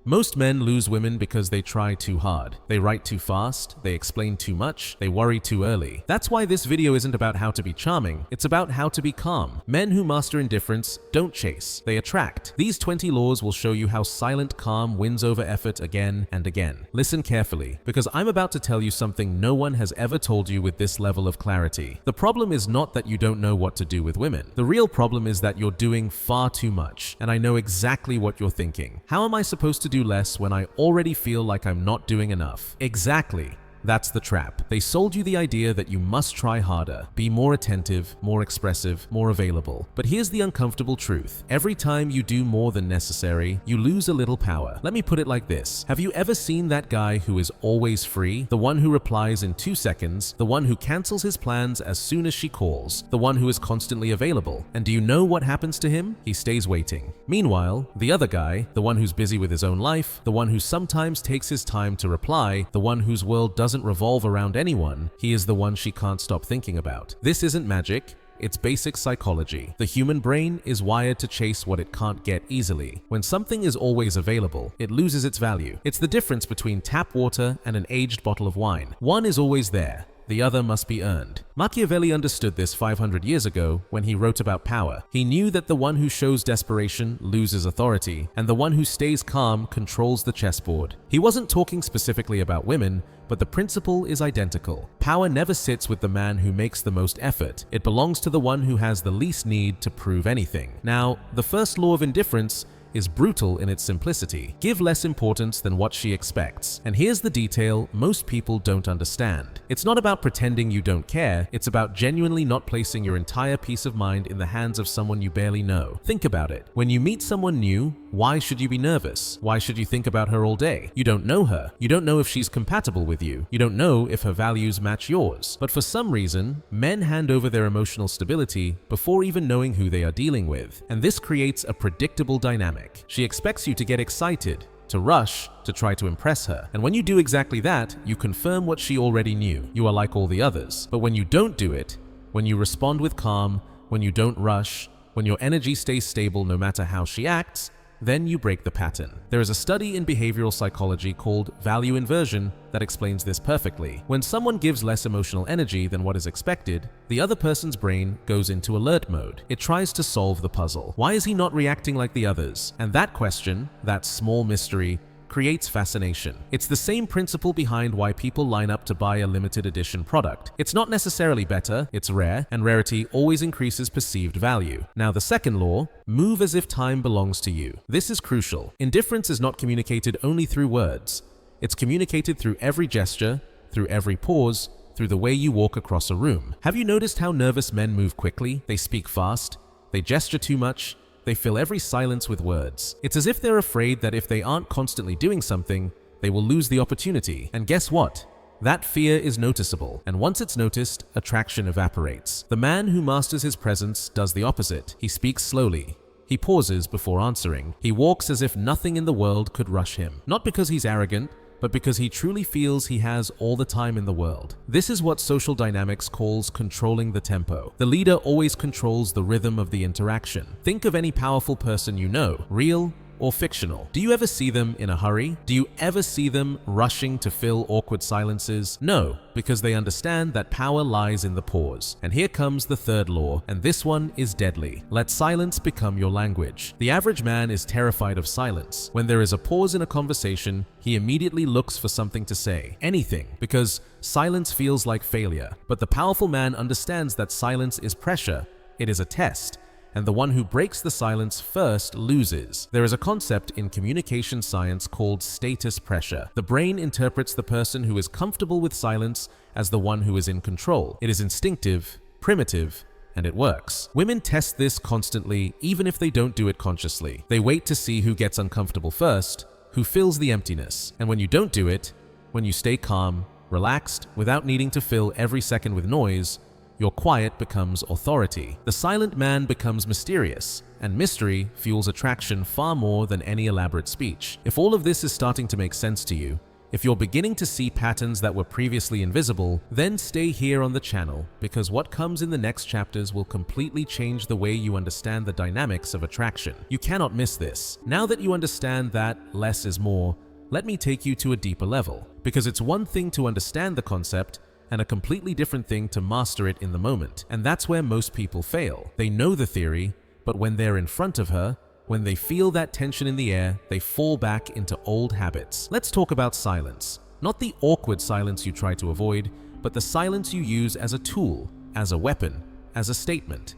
Most men lose women because they try too hard. They write too fast, they explain too much, they worry too early. That's why this video isn't about how to be charming, it's about how to be calm. Men who master indifference don't chase, they attract. These 20 laws will show you how silent calm wins over effort again and again. Listen carefully, because I'm about to tell you something no one has ever told you with this level of clarity. The problem is not that you don't know what to do with women. The real problem is that you're doing far too much, and I know exactly what you're thinking. How am I supposed to do less when I already feel like I'm not doing enough? Exactly. That's the trap. They sold you the idea that you must try harder, be more attentive, more expressive, more available. But here's the uncomfortable truth. Every time you do more than necessary, you lose a little power. Let me put it like this. Have you ever seen that guy who is always free? The one who replies in 2 seconds, the one who cancels his plans as soon as she calls, the one who is constantly available. And do you know what happens to him? He stays waiting. Meanwhile, the other guy, the one who's busy with his own life, the one who sometimes takes his time to reply, the one whose world doesn't revolve around anyone, he is the one she can't stop thinking about. This isn't magic. It's basic psychology. The human brain is wired to chase what it can't get easily. When something is always available, it loses its value. It's the difference between tap water and an aged bottle of wine. One is always there. The other must be earned. Machiavelli understood this 500 years ago when he wrote about power. He knew that the one who shows desperation loses authority, and the one who stays calm controls the chessboard. He wasn't talking specifically about women, but the principle is identical. Power never sits with the man who makes the most effort. It belongs to the one who has the least need to prove anything. Now, the first law of indifference is brutal in its simplicity. Give less importance than what she expects. And here's the detail most people don't understand. It's not about pretending you don't care, it's about genuinely not placing your entire peace of mind in the hands of someone you barely know. Think about it. When you meet someone new, why should you be nervous? Why should you think about her all day? You don't know her. You don't know if she's compatible with you. You don't know if her values match yours. But for some reason, men hand over their emotional stability before even knowing who they are dealing with. And this creates a predictable dynamic. She expects you to get excited, to rush, to try to impress her. And when you do exactly that, you confirm what she already knew. You are like all the others. But when you don't do it, when you respond with calm, when you don't rush, when your energy stays stable no matter how she acts, then you break the pattern. There is a study in behavioral psychology called value inversion that explains this perfectly. When someone gives less emotional energy than what is expected, the other person's brain goes into alert mode. It tries to solve the puzzle. Why is he not reacting like the others? And that question, that small mystery, creates fascination. It's the same principle behind why people line up to buy a limited edition product. It's not necessarily better, it's rare, and rarity always increases perceived value. Now, the second law, move as if time belongs to you. This is crucial. Indifference is not communicated only through words. It's communicated through every gesture, through every pause, through the way you walk across a room. Have you noticed how nervous men move quickly? They speak fast, they gesture too much, they fill every silence with words. It's as if they're afraid that if they aren't constantly doing something, they will lose the opportunity. And guess what? That fear is noticeable, and once it's noticed, attraction evaporates. The man who masters his presence does the opposite. He speaks slowly. He pauses before answering. He walks as if nothing in the world could rush him. Not because he's arrogant, but because he truly feels he has all the time in the world. This is what social dynamics calls controlling the tempo. The leader always controls the rhythm of the interaction. Think of any powerful person you know, real or fictional. Do you ever see them in a hurry? Do you ever see them rushing to fill awkward silences? No, because they understand that power lies in the pause. And here comes the third law, and this one is deadly. Let silence become your language. The average man is terrified of silence. When there is a pause in a conversation, he immediately looks for something to say, anything, because silence feels like failure. But the powerful man understands that silence is pressure. It is a test. And the one who breaks the silence first loses. There is a concept in communication science called status pressure. The brain interprets the person who is comfortable with silence as the one who is in control. It is instinctive, primitive, and it works. Women test this constantly, even if they don't do it consciously. They wait to see who gets uncomfortable first, who fills the emptiness. And when you don't do it, when you stay calm, relaxed, without needing to fill every second with noise, your quiet becomes authority. The silent man becomes mysterious, and mystery fuels attraction far more than any elaborate speech. If all of this is starting to make sense to you, If you're beginning to see patterns that were previously invisible, then stay here on the channel, because what comes in the next chapters will completely change the way you understand the dynamics of attraction. You cannot miss this. Now that you understand that less is more, let me take you to a deeper level, because it's one thing to understand the concept and a completely different thing to master it in the moment. And that's where most people fail. They know the theory, but when they're in front of her, when they feel that tension in the air, they fall back into old habits. Let's talk about silence. Not the awkward silence you try to avoid, but the silence you use as a tool, as a weapon, as a statement.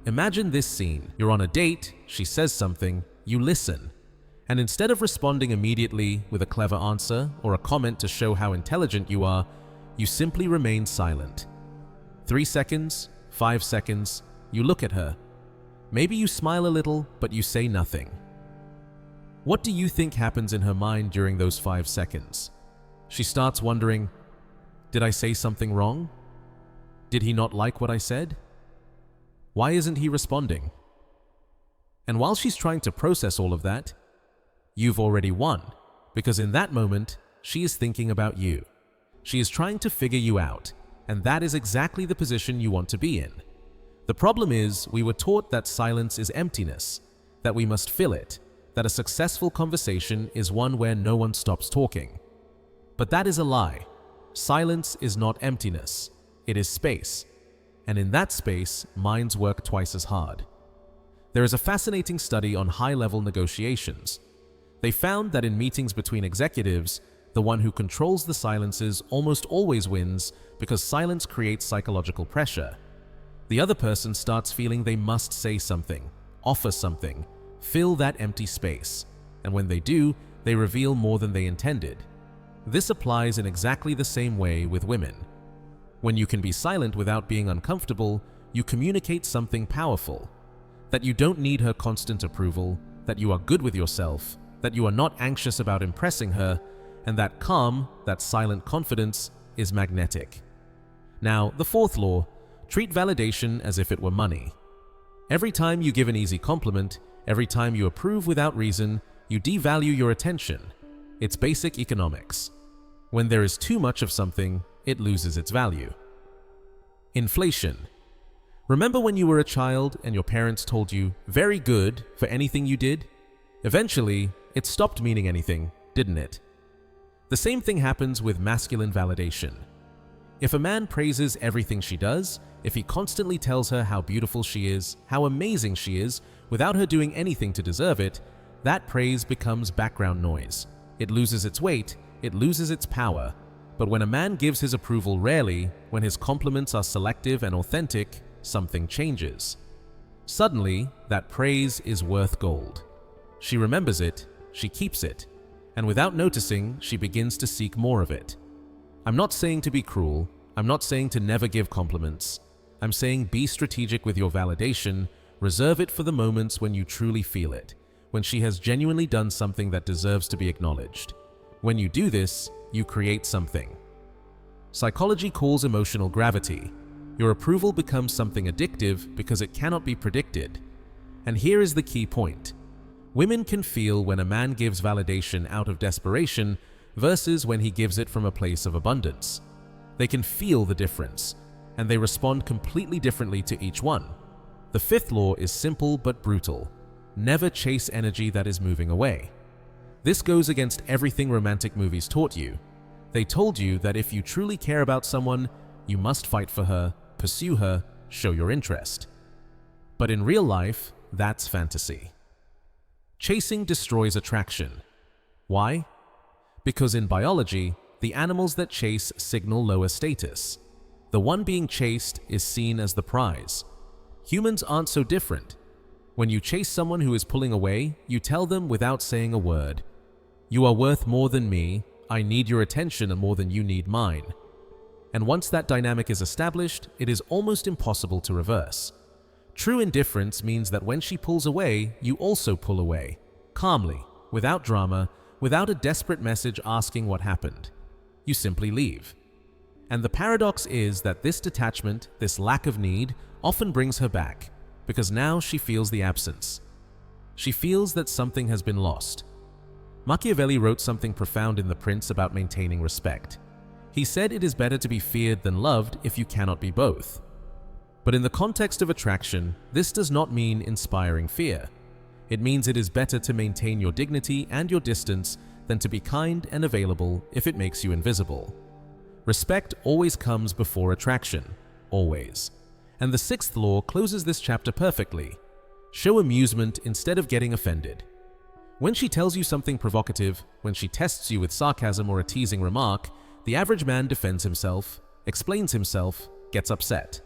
Imagine this scene. You're on a date, she says something, you listen. And instead of responding immediately with a clever answer or a comment to show how intelligent you are, you simply remain silent. 3 seconds, 5 seconds, you look at her. Maybe you smile a little, but you say nothing. What do you think happens in her mind during those 5 seconds? She starts wondering, did I say something wrong? Did he not like what I said? Why isn't he responding? And while she's trying to process all of that, you've already won, because in that moment, she is thinking about you. She is trying to figure you out, and that is exactly the position you want to be in. The problem is, we were taught that silence is emptiness, that we must fill it, that a successful conversation is one where no one stops talking. But that is a lie. Silence is not emptiness, it is space. And in that space, minds work twice as hard. There is a fascinating study on high-level negotiations. They found that in meetings between executives, the one who controls the silences almost always wins because silence creates psychological pressure. The other person starts feeling they must say something, offer something, fill that empty space, and when they do, they reveal more than they intended. This applies in exactly the same way with women. When you can be silent without being uncomfortable, you communicate something powerful. That you don't need her constant approval, that you are good with yourself, that you are not anxious about impressing her, and that calm, that silent confidence, is magnetic. Now, the fourth law, treat validation as if it were money. Every time you give an easy compliment, every time you approve without reason, you devalue your attention. It's basic economics. When there is too much of something, it loses its value. Inflation. Remember when you were a child and your parents told you, "very good," for anything you did? Eventually, it stopped meaning anything, didn't it? The same thing happens with masculine validation. If a man praises everything she does, if he constantly tells her how beautiful she is, how amazing she is, without her doing anything to deserve it, that praise becomes background noise. It loses its weight, it loses its power. But when a man gives his approval rarely, when his compliments are selective and authentic, something changes. Suddenly, that praise is worth gold. She remembers it, she keeps it, and without noticing, she begins to seek more of it. I'm not saying to be cruel, I'm not saying to never give compliments. I'm saying be strategic with your validation, reserve it for the moments when you truly feel it, when she has genuinely done something that deserves to be acknowledged. When you do this, you create something. Psychology calls emotional gravity. Your approval becomes something addictive because it cannot be predicted. And here is the key point. Women can feel when a man gives validation out of desperation versus when he gives it from a place of abundance. They can feel the difference, and they respond completely differently to each one. The fifth law is simple but brutal. Never chase energy that is moving away. This goes against everything romantic movies taught you. They told you that if you truly care about someone, you must fight for her, pursue her, show your interest. But in real life, that's fantasy. Chasing destroys attraction. Why? Because in biology, the animals that chase signal lower status. The one being chased is seen as the prize. Humans aren't so different. When you chase someone who is pulling away, you tell them without saying a word, "You are worth more than me, I need your attention more than you need mine." And once that dynamic is established, it is almost impossible to reverse. True indifference means that when she pulls away, you also pull away, calmly, without drama, without a desperate message asking what happened. You simply leave. And the paradox is that this detachment, this lack of need, often brings her back, because now she feels the absence. She feels that something has been lost. Machiavelli wrote something profound in The Prince about maintaining respect. He said it is better to be feared than loved if you cannot be both. But in the context of attraction, this does not mean inspiring fear. It means it is better to maintain your dignity and your distance than to be kind and available if it makes you invisible. Respect always comes before attraction, always. And the sixth law closes this chapter perfectly. Show amusement instead of getting offended. When she tells you something provocative, when she tests you with sarcasm or a teasing remark, the average man defends himself, explains himself, gets upset.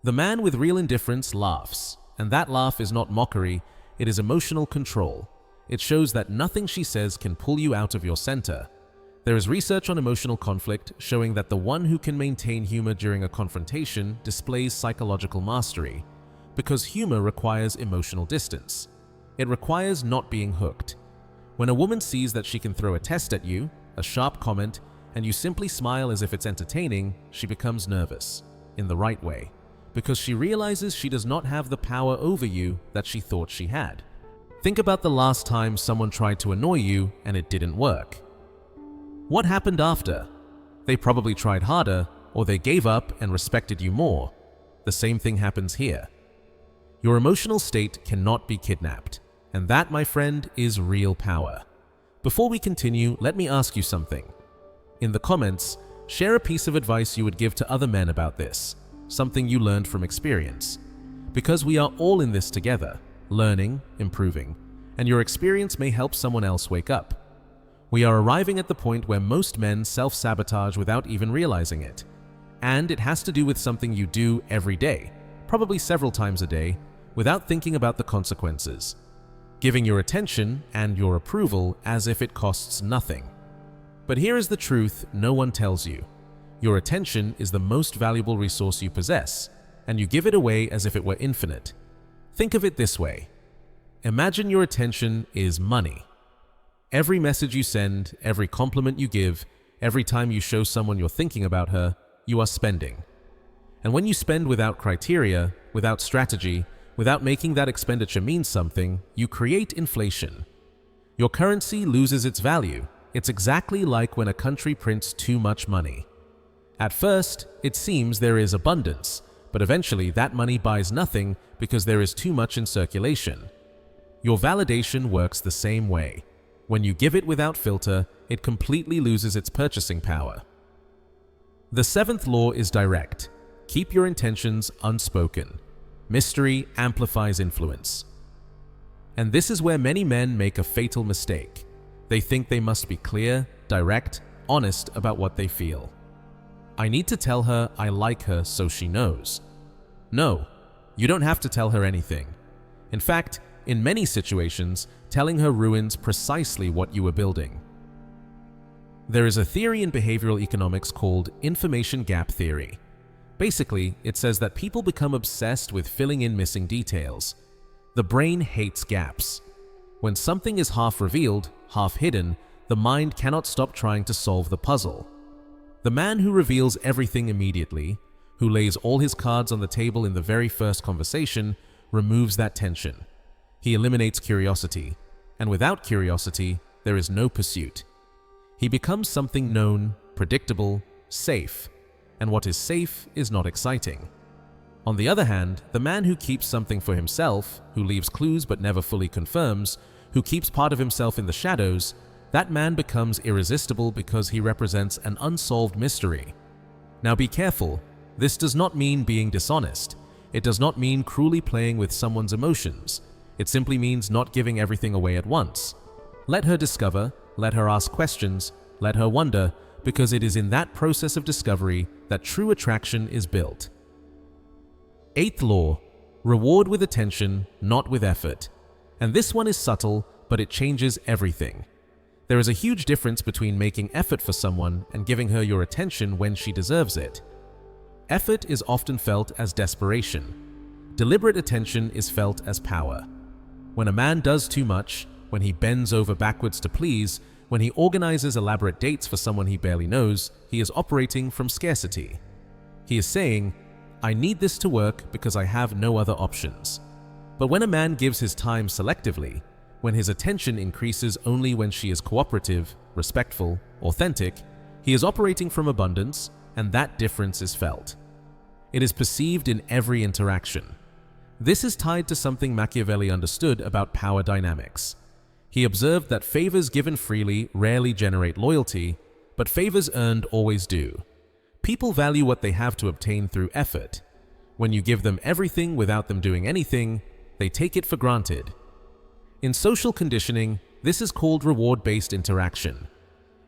The man with real indifference laughs, and that laugh is not mockery, it is emotional control. It shows that nothing she says can pull you out of your center. There is research on emotional conflict showing that the one who can maintain humor during a confrontation displays psychological mastery, because humor requires emotional distance. It requires not being hooked. When a woman sees that she can throw a test at you, a sharp comment, and you simply smile as if it's entertaining, she becomes nervous, in the right way, because she realizes she does not have the power over you that she thought she had. Think about the last time someone tried to annoy you and it didn't work. What happened after? They probably tried harder, or they gave up and respected you more. The same thing happens here. Your emotional state cannot be kidnapped, and that, my friend, is real power. Before we continue, let me ask you something. In the comments, share a piece of advice you would give to other men about this, something you learned from experience. Because we are all in this together, learning, improving, and your experience may help someone else wake up. We are arriving at the point where most men self-sabotage without even realizing it. And it has to do with something you do every day, probably several times a day, without thinking about the consequences. Giving your attention and your approval as if it costs nothing. But here is the truth no one tells you. Your attention is the most valuable resource you possess, and you give it away as if it were infinite. Think of it this way. Imagine your attention is money. Every message you send, every compliment you give, every time you show someone you're thinking about her, you are spending. And when you spend without criteria, without strategy, without making that expenditure mean something, you create inflation. Your currency loses its value. It's exactly like when a country prints too much money. At first, it seems there is abundance, but eventually that money buys nothing because there is too much in circulation. Your validation works the same way. When you give it without filter, it completely loses its purchasing power. The seventh law is direct. Keep your intentions unspoken. Mystery amplifies influence. And this is where many men make a fatal mistake. They think they must be clear, direct, honest about what they feel. I need to tell her I like her so she knows. No, you don't have to tell her anything. In fact, in many situations, telling her ruins precisely what you were building. There is a theory in behavioral economics called information gap theory. Basically, it says that people become obsessed with filling in missing details. The brain hates gaps. When something is half revealed, half hidden, the mind cannot stop trying to solve the puzzle. The man who reveals everything immediately, who lays all his cards on the table in the very first conversation, removes that tension. He eliminates curiosity, and without curiosity, there is no pursuit. He becomes something known, predictable, safe, and what is safe is not exciting. On the other hand, the man who keeps something for himself, who leaves clues but never fully confirms, who keeps part of himself in the shadows, that man becomes irresistible because he represents an unsolved mystery. Now be careful, this does not mean being dishonest. It does not mean cruelly playing with someone's emotions. It simply means not giving everything away at once. Let her discover, let her ask questions, let her wonder, because it is in that process of discovery that true attraction is built. Eighth law, reward with attention, not with effort. And this one is subtle, but it changes everything. There is a huge difference between making effort for someone and giving her your attention when she deserves it. Effort is often felt as desperation. Deliberate attention is felt as power. When a man does too much, when he bends over backwards to please, when he organizes elaborate dates for someone he barely knows, he is operating from scarcity. He is saying, I need this to work because I have no other options. But when a man gives his time selectively, When his attention increases only when she is cooperative, respectful, authentic, he is operating from abundance, and that difference is felt. It is perceived in every interaction. This is tied to something Machiavelli understood about power dynamics. He observed that favors given freely rarely generate loyalty, but favors earned always do. People value what they have to obtain through effort. When you give them everything without them doing anything, they take it for granted. In social conditioning, this is called reward-based interaction.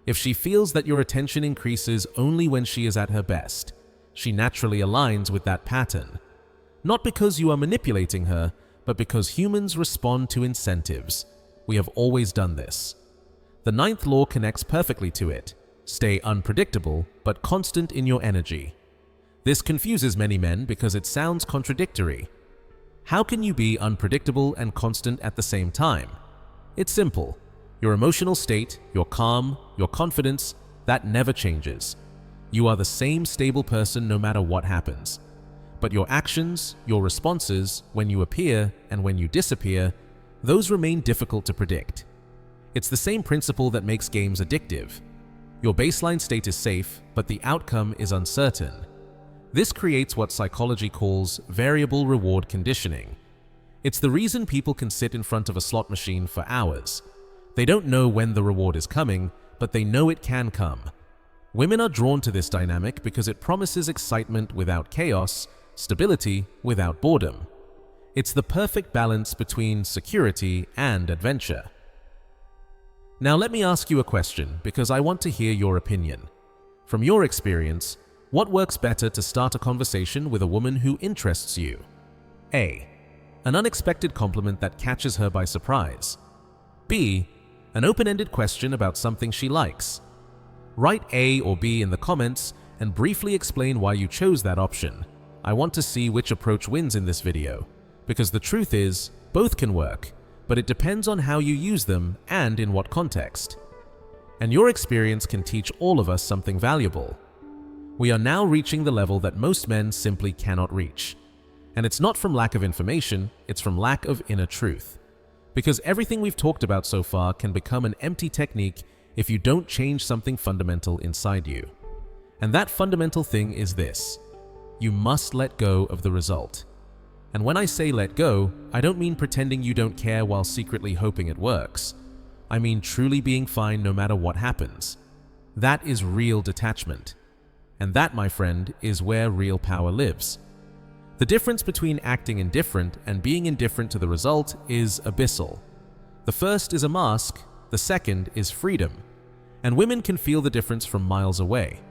If she feels that your attention increases only when she is at her best, she naturally aligns with that pattern. Not because you are manipulating her, but because humans respond to incentives. We have always done this. The ninth law connects perfectly to it. Stay unpredictable, but constant in your energy. This confuses many men because it sounds contradictory. How can you be unpredictable and constant at the same time? It's simple. Your emotional state, your calm, your confidence, that never changes. You are the same stable person no matter what happens. But your actions, your responses, when you appear and when you disappear, those remain difficult to predict. It's the same principle that makes games addictive. Your baseline state is safe, but the outcome is uncertain. This creates what psychology calls variable reward conditioning. It's the reason people can sit in front of a slot machine for hours. They don't know when the reward is coming, but they know it can come. Women are drawn to this dynamic because it promises excitement without chaos, stability without boredom. It's the perfect balance between security and adventure. Now let me ask you a question because I want to hear your opinion. From your experience, what works better to start a conversation with a woman who interests you? A. An unexpected compliment that catches her by surprise. B. An open-ended question about something she likes. Write A or B in the comments and briefly explain why you chose that option. I want to see which approach wins in this video, because the truth is, both can work, but it depends on how you use them and in what context. And your experience can teach all of us something valuable. We are now reaching the level that most men simply cannot reach. And it's not from lack of information, it's from lack of inner truth. Because everything we've talked about so far can become an empty technique if you don't change something fundamental inside you. And that fundamental thing is this: you must let go of the result. And when I say let go, I don't mean pretending you don't care while secretly hoping it works. I mean truly being fine no matter what happens. That is real detachment. And that, my friend, is where real power lives. The difference between acting indifferent and being indifferent to the result is abyssal. The first is a mask, the second is freedom. And women can feel the difference from miles away.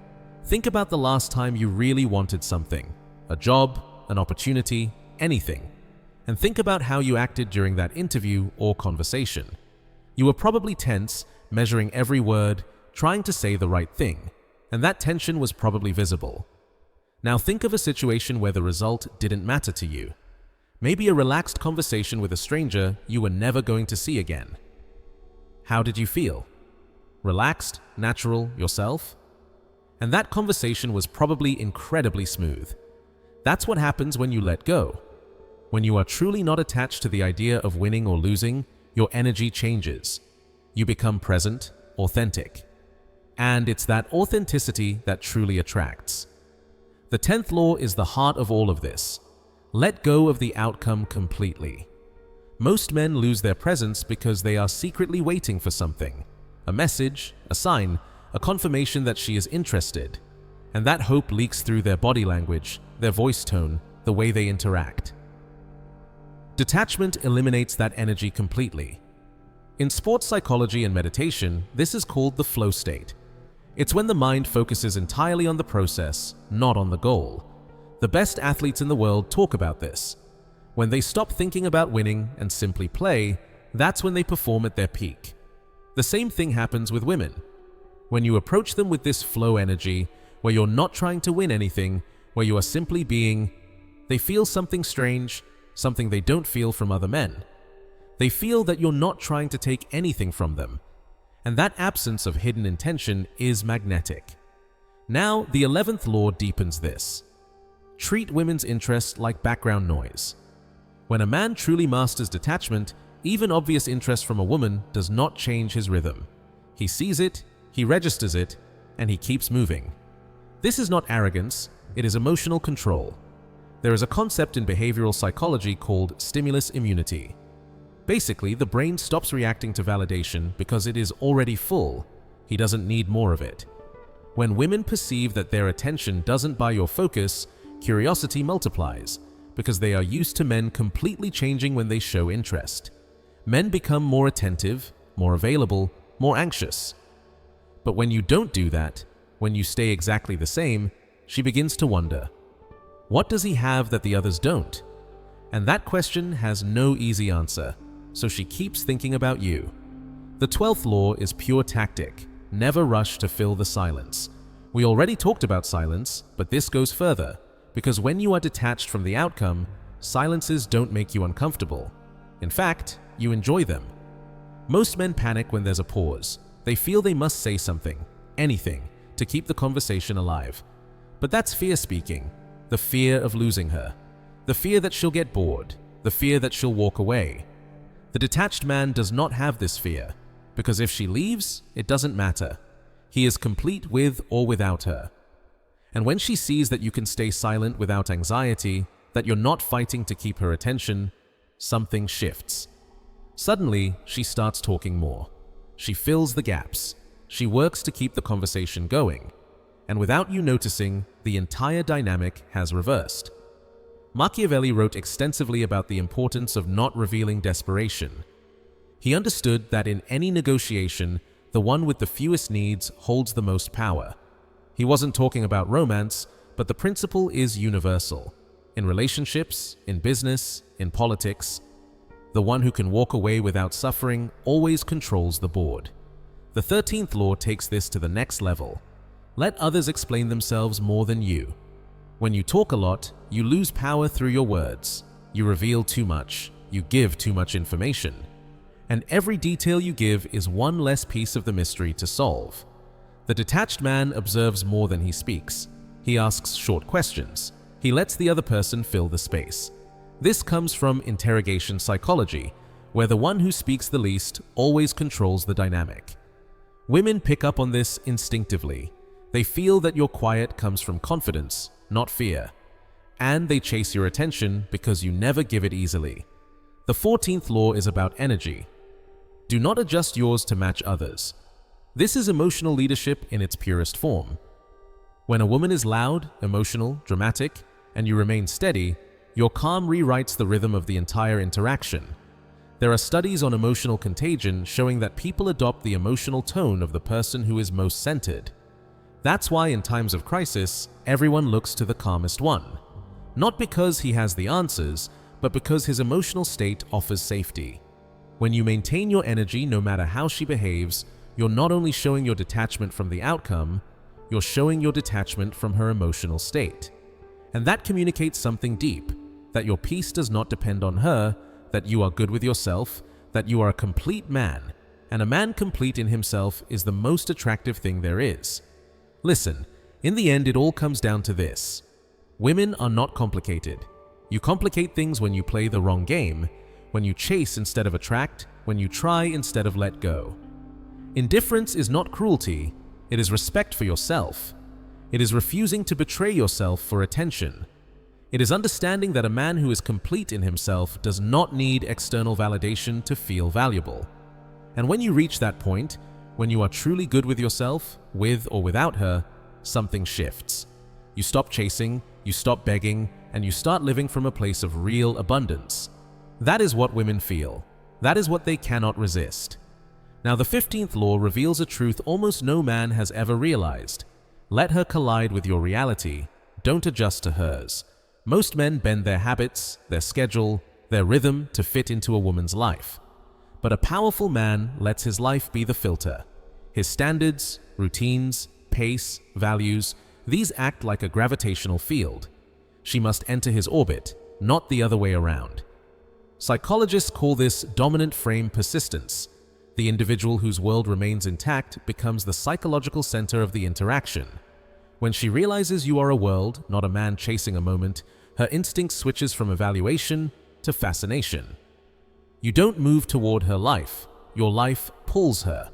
Think about the last time you really wanted something, a job, an opportunity, anything. And think about how you acted during that interview or conversation. You were probably tense, measuring every word, trying to say the right thing. And that tension was probably visible. Now think of a situation where the result didn't matter to you. Maybe a relaxed conversation with a stranger you were never going to see again. How did you feel? Relaxed, natural, yourself? And that conversation was probably incredibly smooth. That's what happens when you let go. When you are truly not attached to the idea of winning or losing, your energy changes. You become present, authentic. And it's that authenticity that truly attracts. The 10th law is the heart of all of this. Let go of the outcome completely. Most men lose their presence because they are secretly waiting for something. A message, a sign, a confirmation that she is interested. And that hope leaks through their body language, their voice tone, the way they interact. Detachment eliminates that energy completely. In sports psychology and meditation, this is called the flow state. It's when the mind focuses entirely on the process, not on the goal. The best athletes in the world talk about this. When they stop thinking about winning and simply play, that's when they perform at their peak. The same thing happens with women. When you approach them with this flow energy, where you're not trying to win anything, where you are simply being, they feel something strange, something they don't feel from other men. They feel that you're not trying to take anything from them. And that absence of hidden intention is magnetic. Now, the 11th law deepens this. Treat women's interest like background noise. When a man truly masters detachment, Even obvious interest from a woman does not change his rhythm. He sees it, he registers it, and he keeps moving. This is not arrogance, it is emotional control. There is a concept in behavioral psychology called stimulus immunity. Basically, the brain stops reacting to validation because it is already full. He doesn't need more of it. When women perceive that their attention doesn't buy your focus, curiosity multiplies, because they are used to men completely changing when they show interest. Men become more attentive, more available, more anxious. But when you don't do that, when you stay exactly the same, she begins to wonder, what does he have that the others don't? And that question has no easy answer, so she keeps thinking about you. The 12th law is pure tactic. Never rush to fill the silence. We already talked about silence, but this goes further, because when you are detached from the outcome, silences don't make you uncomfortable. In fact, you enjoy them. Most men panic when there's a pause. They feel they must say something, anything, to keep the conversation alive. But that's fear speaking, the fear of losing her, the fear that she'll get bored, the fear that she'll walk away. The detached man does not have this fear, because if she leaves, it doesn't matter. He is complete with or without her. And when she sees that you can stay silent without anxiety, that you're not fighting to keep her attention, something shifts. Suddenly, she starts talking more. She fills the gaps. She works to keep the conversation going. And without you noticing, the entire dynamic has reversed. Machiavelli wrote extensively about the importance of not revealing desperation. He understood that in any negotiation, the one with the fewest needs holds the most power. He wasn't talking about romance, but the principle is universal. In relationships, in business, in politics, the one who can walk away without suffering always controls the board. The 13th law takes this to the next level. Let others explain themselves more than you. When you talk a lot, you lose power through your words. You reveal too much. You give too much information. And every detail you give is one less piece of the mystery to solve. The detached man observes more than he speaks. He asks short questions. He lets the other person fill the space. This comes from interrogation psychology, where the one who speaks the least always controls the dynamic. Women pick up on this instinctively. They feel that your quiet comes from confidence, not fear. And they chase your attention because you never give it easily. The 14th law is about energy. Do not adjust yours to match others. This is emotional leadership in its purest form. When a woman is loud, emotional, dramatic, and you remain steady, your calm rewrites the rhythm of the entire interaction. There are studies on emotional contagion showing that people adopt the emotional tone of the person who is most centered. That's why in times of crisis, everyone looks to the calmest one. Not because he has the answers, but because his emotional state offers safety. When you maintain your energy no matter how she behaves, you're not only showing your detachment from the outcome, you're showing your detachment from her emotional state. And that communicates something deep, that your peace does not depend on her, that you are good with yourself, that you are a complete man, and a man complete in himself is the most attractive thing there is. Listen, in the end it all comes down to this. Women are not complicated. You complicate things when you play the wrong game, when you chase instead of attract, when you try instead of let go. Indifference is not cruelty, it is respect for yourself. It is refusing to betray yourself for attention. It is understanding that a man who is complete in himself does not need external validation to feel valuable. And when you reach that point, when you are truly good with yourself, with or without her, something shifts. You stop chasing, you stop begging, and you start living from a place of real abundance. That is what women feel. That is what they cannot resist. Now, the 15th law reveals a truth almost no man has ever realized. Let her collide with your reality. Don't adjust to hers. Most men bend their habits, their schedule, their rhythm to fit into a woman's life. But a powerful man lets his life be the filter. His standards, routines, pace, values, these act like a gravitational field. She must enter his orbit, not the other way around. Psychologists call this dominant frame persistence. The individual whose world remains intact becomes the psychological center of the interaction. When she realizes you are a world, not a man chasing a moment, her instinct switches from evaluation to fascination. You don't move toward her life, your life pulls her.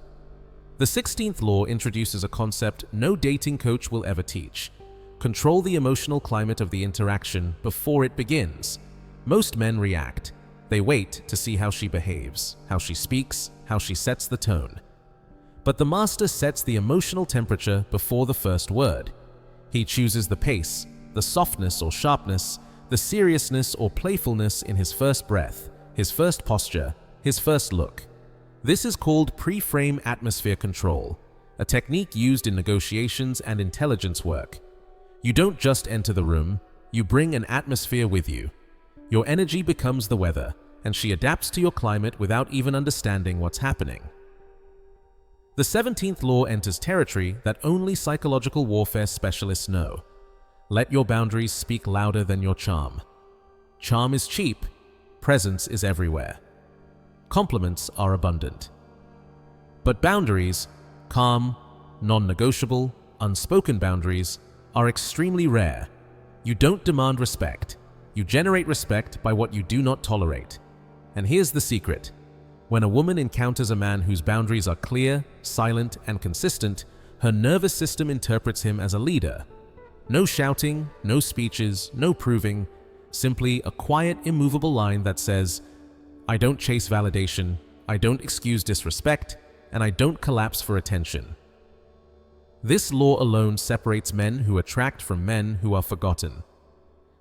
The 16th law introduces a concept no dating coach will ever teach. Control the emotional climate of the interaction before it begins. Most men react. They wait to see how she behaves, how she speaks, how she sets the tone. But the master sets the emotional temperature before the first word. He chooses the pace, the softness or sharpness, the seriousness or playfulness in his first breath, his first posture, his first look. This is called pre-frame atmosphere control, a technique used in negotiations and intelligence work. You don't just enter the room, you bring an atmosphere with you. Your energy becomes the weather, and she adapts to your climate without even understanding what's happening. The 17th law enters territory that only psychological warfare specialists know. Let your boundaries speak louder than your charm. Charm is cheap, presence is everywhere. Compliments are abundant. But boundaries, calm, non-negotiable, unspoken boundaries, are extremely rare. You don't demand respect. You generate respect by what you do not tolerate. And here's the secret. When a woman encounters a man whose boundaries are clear, silent, and consistent, her nervous system interprets him as a leader. No shouting, no speeches, no proving, simply a quiet, immovable line that says, I don't chase validation, I don't excuse disrespect, and I don't collapse for attention. This law alone separates men who attract from men who are forgotten.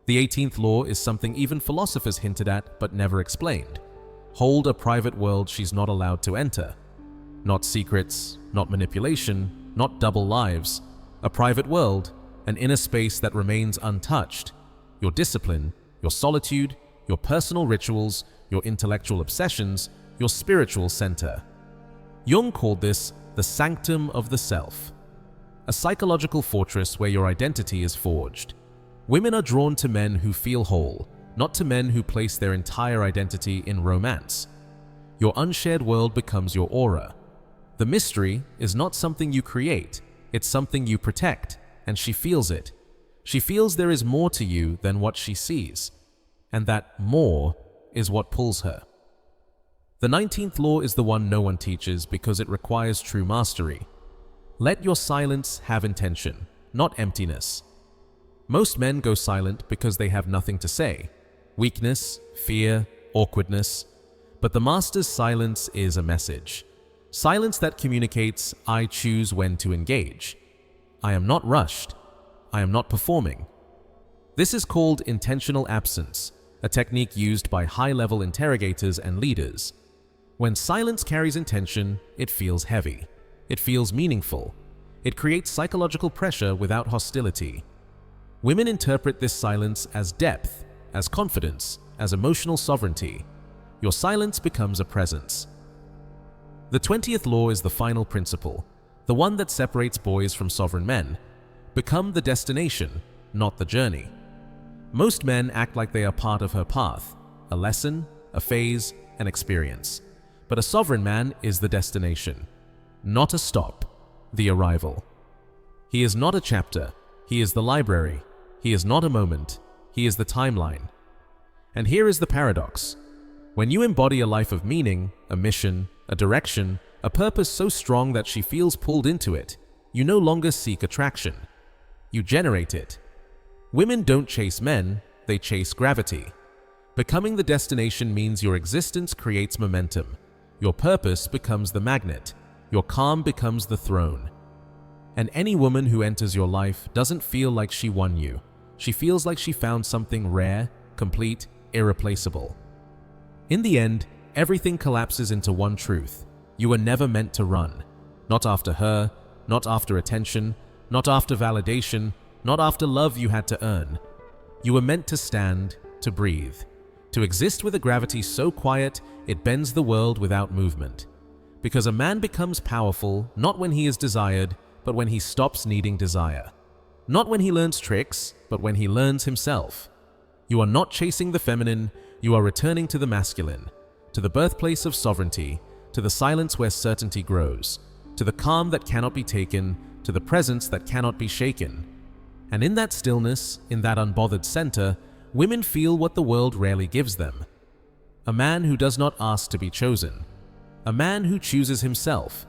The 18th law is something even philosophers hinted at but never explained. Hold a private world she's not allowed to enter. Not secrets, not manipulation, not double lives. A private world, an inner space that remains untouched. Your discipline, your solitude, your personal rituals, your intellectual obsessions, your spiritual center. Jung called this the sanctum of the self, a psychological fortress where your identity is forged. Women are drawn to men who feel whole, not to men who place their entire identity in romance. Your unshared world becomes your aura. The mystery is not something you create, it's something you protect, and she feels it. She feels there is more to you than what she sees, and that more is what pulls her. The 19th law is the one no one teaches because it requires true mastery. Let your silence have intention, not emptiness. Most men go silent because they have nothing to say. Weakness, fear, awkwardness. But the master's silence is a message. Silence that communicates, I choose when to engage. I am not rushed. I am not performing. This is called intentional absence, a technique used by high-level interrogators and leaders. When silence carries intention, it feels heavy. It feels meaningful. It creates psychological pressure without hostility. Women interpret this silence as depth, as confidence, as emotional sovereignty. Your silence becomes a presence. The 20th law is the final principle, the one that separates boys from sovereign men. Become the destination, not the journey. Most men act like they are part of her path, a lesson, a phase, an experience. But a sovereign man is the destination, not a stop, the arrival. He is not a chapter, he is the library. He is not a moment, he is the timeline. And here is the paradox. When you embody a life of meaning, a mission, a direction, a purpose so strong that she feels pulled into it, you no longer seek attraction. You generate it. Women don't chase men, they chase gravity. Becoming the destination means your existence creates momentum. Your purpose becomes the magnet. Your calm becomes the throne. And any woman who enters your life doesn't feel like she won you. She feels like she found something rare, complete, irreplaceable. In the end, everything collapses into one truth. You were never meant to run. Not after her, not after attention, not after validation, not after love you had to earn. You were meant to stand, to breathe, to exist with a gravity so quiet it bends the world without movement. Because a man becomes powerful not when he is desired, but when he stops needing desire. Not when he learns tricks, but when he learns himself. You are not chasing the feminine, you are returning to the masculine, to the birthplace of sovereignty, to the silence where certainty grows, to the calm that cannot be taken, to the presence that cannot be shaken. And in that stillness, in that unbothered center, women feel what the world rarely gives them. A man who does not ask to be chosen. A man who chooses himself.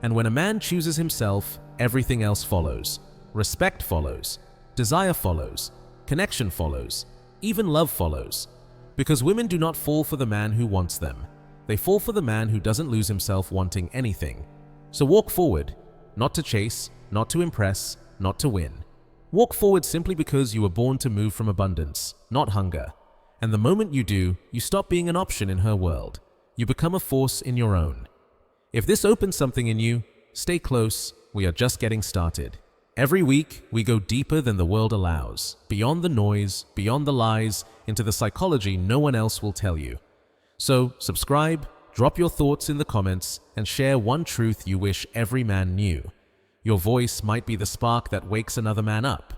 And when a man chooses himself, everything else follows. Respect follows. Desire follows. Connection follows. Even love follows. Because women do not fall for the man who wants them. They fall for the man who doesn't lose himself wanting anything. So walk forward, not to chase, not to impress, not to win. Walk forward simply because you were born to move from abundance, not hunger. And the moment you do, you stop being an option in her world. You become a force in your own. If this opens something in you, stay close, we are just getting started. Every week, we go deeper than the world allows, beyond the noise, beyond the lies, into the psychology no one else will tell you. So, subscribe, drop your thoughts in the comments, and share one truth you wish every man knew. Your voice might be the spark that wakes another man up.